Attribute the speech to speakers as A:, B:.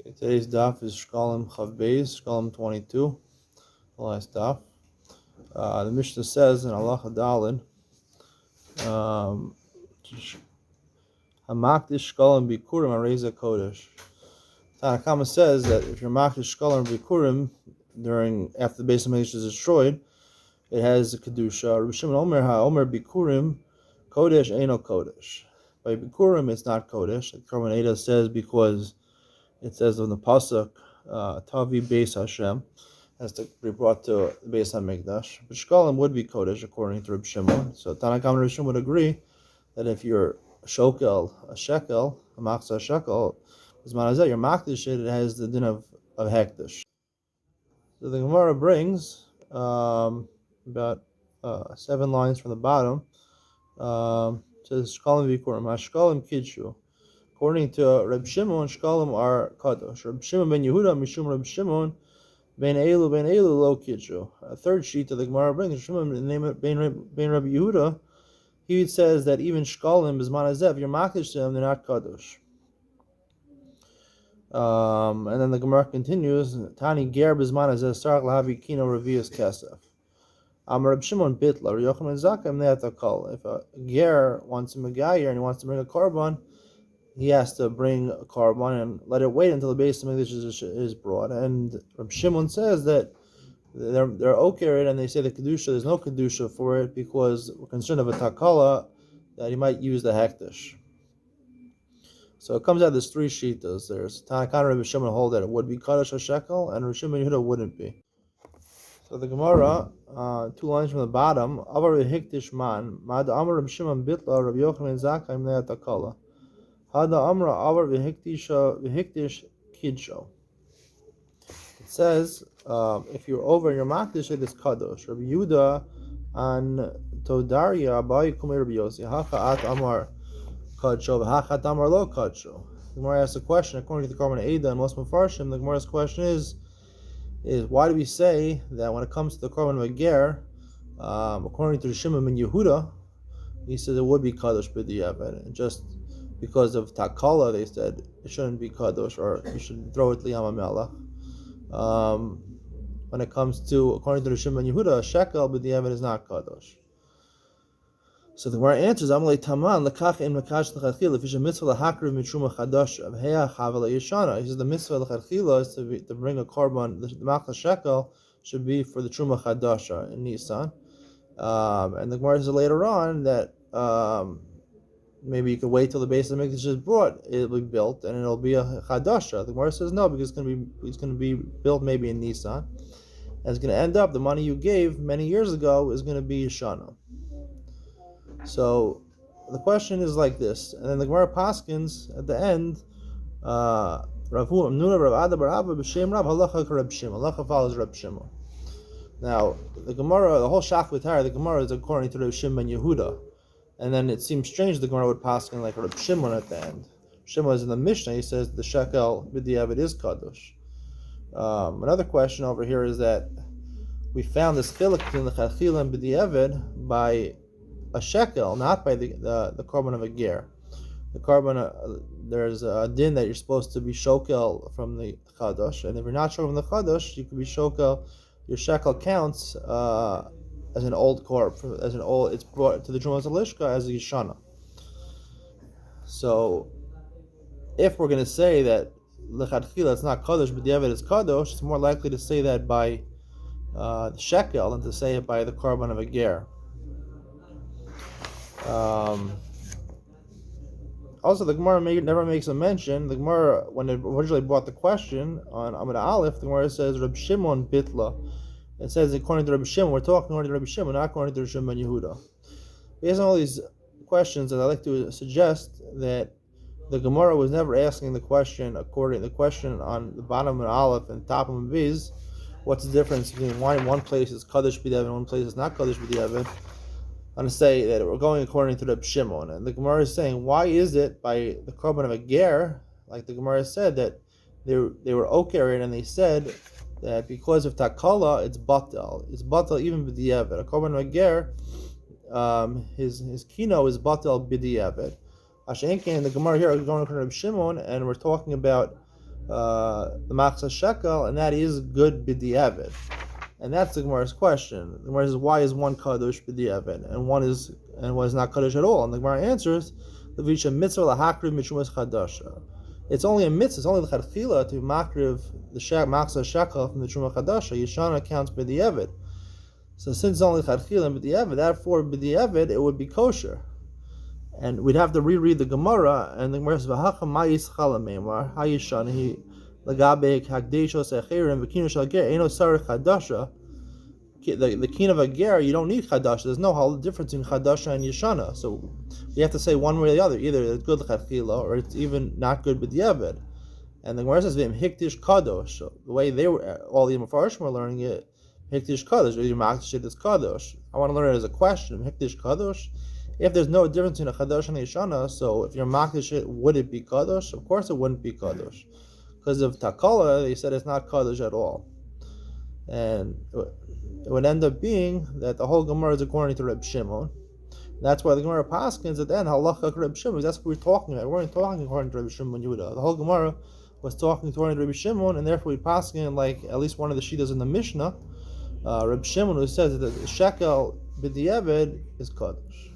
A: Okay, today's daf is Shekalim Chav Beis, Shekalim 22, the last daf. The Mishnah says in Allah Dalin, Hamakdish Shekalim Bikurim Areza Kodesh. Tanakama says that if you're Makdish Shekalim Bikurim after the base of English is destroyed, it has a kedusha. Rabbi Shimon Omer HaOmer Bikurim Kodesh Eino Kodesh. By Bikurim it's not Kodesh. Like Korban Eidah says because it says on the pasuk, Tavi Beis Hashem, has to be brought to the Beis HaMikdash. But Shekalim would be Kodesh according to Reb Shimon. So Tanakam and Reb Shimon would agree that if you're a Shekel, a Machzah Shekel, your Makdish it has the din of Hektish. So the Gemara brings about 7 lines from the bottom. Says Shekalim Vikurim, HaShekalim Kidshu. According to Reb Shimon, Shekalim are kadosh. Reb Shimon ben Yehuda, Mishum Reb Shimon, ben Elu lo kidju. A third sheet of the Gemara brings Reb Shimon ben Reb Yehuda. He says that even Shekalim is manazev. You're makish to them, they're not kadosh. And then the Gemara continues. Tani ger bizmanazev sarach lahavi kino revius kesef. Reb Shimon bitla. Yochanan zakem neatakol. If a ger wants to megayer and he wants to bring a korban, he has to bring a korban and let it wait until the base of English is brought. And Reb Shimon says that they're okay, and they say the kedusha, there's no kedusha for it because we're concerned of a takala that he might use the hektish. So it comes out there's 3 shitas. There's Tanakana Reb Shimon hold that it would be kadosh shekel, and Reb Shimon Yehuda wouldn't be. So the Gemara, 2 lines from the bottom, Avar hektish man, Mad Amar Reb Shimon bitla Reb Yochanan Zakhaim ne takala. Hada Amra Avar v'hiktish kidsho. It says if you're over in your makdish, it is kadosh. Rabbi Yehuda and Todaria Abai Kumei Rabbi Yossi Hacha at Amar kadsho v'hachat Amar lo kadsho. The Gemara asks a question according to the Korban Eidah and most Mefarshim. The Gemara's question is why do we say that when it comes to the Korban of a ger, according to the Shimon ben Yehuda, he says it would be kadosh b'diavad, and just because of takala, they said it shouldn't be kadosh, or you should throw it liyam hamelach. When it comes to, according to the Shimon Yehuda, shekel b'diavad is not kadosh. So the Gemara answers, Amalei taman lekach in mekash l'chadchila if mitzvah lahakriv mitruma chadasha v'heya chavala yeshana. He says the mitzvah l'chadchila is to bring a korban. The machzah shekel should be for the truma chadasha in Nisan. And the Gemara says later on that maybe you could wait till the base of the mikdash is brought. It'll be built and it'll be a chadasha. The Gemara says no, because it's going to be built maybe in Nisan. And it's going to end up the money you gave many years ago is going to be Yeshana. So the question is like this, and then the Gemara paskins at the end. Rav Nuna Rav Ada Bar Abba b'Shem Rav Halacha Reb Shimon. Halacha follows Reb Shimon. Now the Gemara, the whole Shach V'Tara, the Gemara is according to Reb Shimon Yehuda. And then it seems strange the Gemara would pass like Reb Shimon at the end. Shimon is in the Mishnah. He says the shekel b'diavad is kadosh. Another question over here is that we found this chiluk between the chachila and b'diavad by a shekel, not by the korban of a ger. The korban, there's a din that you're supposed to be shokel from the kadosh, and if you're not shokel from the kadosh, you could be shokel. Your shekel counts as an old it's brought to the Trumas Alishka as a Yishana. So, if we're going to say that L'chadchila it's not Kadosh, but Diavad is Kadosh, it's more likely to say that by the Shekel than to say it by the Korban of a Ger. Also, the Gemara never makes a mention. The Gemara, when it originally brought the question on Amud Aleph, the Gemara says Reb Shimon Bitla. It says according to Reb Shimon, we're talking according to Reb Shimon, not according to Shimon Yehuda. Based on all these questions, I'd like to suggest that the Gemara was never asking the question according to the question on the bottom of an Aleph and top of a Biz. What's the difference between why in one place is Kaddish B'Diavad and one place is not Kaddish B'Diavad? I'm going to say that we're going according to Reb Shimon, and the Gemara is saying why is it by the korban of a ger, like the Gemara said that they were okay, and they said that because of takala, it's batal. It's batal even b'diavad. A korban of a ger, his kino is batal b'diavad. Ashenkin, the Gemara here is going to Reb Shimon, and we're talking about the machzah shekel, and that is good b'diavad. And that's the Gemara's question. The Gemara says, why is one kadosh b'diavad and one is not kadosh at all? And the Gemara answers, the visha mitzvah lahakriv mishumas chadasha. It's only a mitzvah. It's only the chadchila to makriv the machzah shekel from the truma chadasha. Yeshana counts b'diavad. So since it's only chadchila and b'diavad, therefore b'diavad it would be kosher. And we'd have to reread the Gemara, and the Gemara says, "V'hacha ma'is chalamemar hayishanahi lagabe hagdeshos echirim v'kinu shel ger eno sarich chadasha." The kin of a ger, you don't need chadasha. There's no difference in chadasha and yeshana. So you have to say one way or the other. Either it's good l'chadchila or it's even not good b'diavad. And the Gemara says, "V'im hiktish kadosh." So the way they were, all the Mefarshim were learning it, hiktish kadosh. Or you makdish it as kadosh. I want to learn it as a question. Hiktish kadosh. If there's no difference in a kadosh and a yeshana, so if you're makdish it, would it be kadosh? Of course, it wouldn't be kadosh, because of takala, they said it's not kadosh at all, and it would end up being that the whole Gemara is according to Reb Shimon. That's why the Gemara paskins at the end halacha Reb Shimon. That's what we're talking about. We weren't talking according to Reb Shimon Yehuda. The whole Gemara was talking according to Reb Shimon, and therefore we paskin like at least one of the shitas in the Mishnah, Reb Shimon, who says that the shekel b'diavad is kadosh.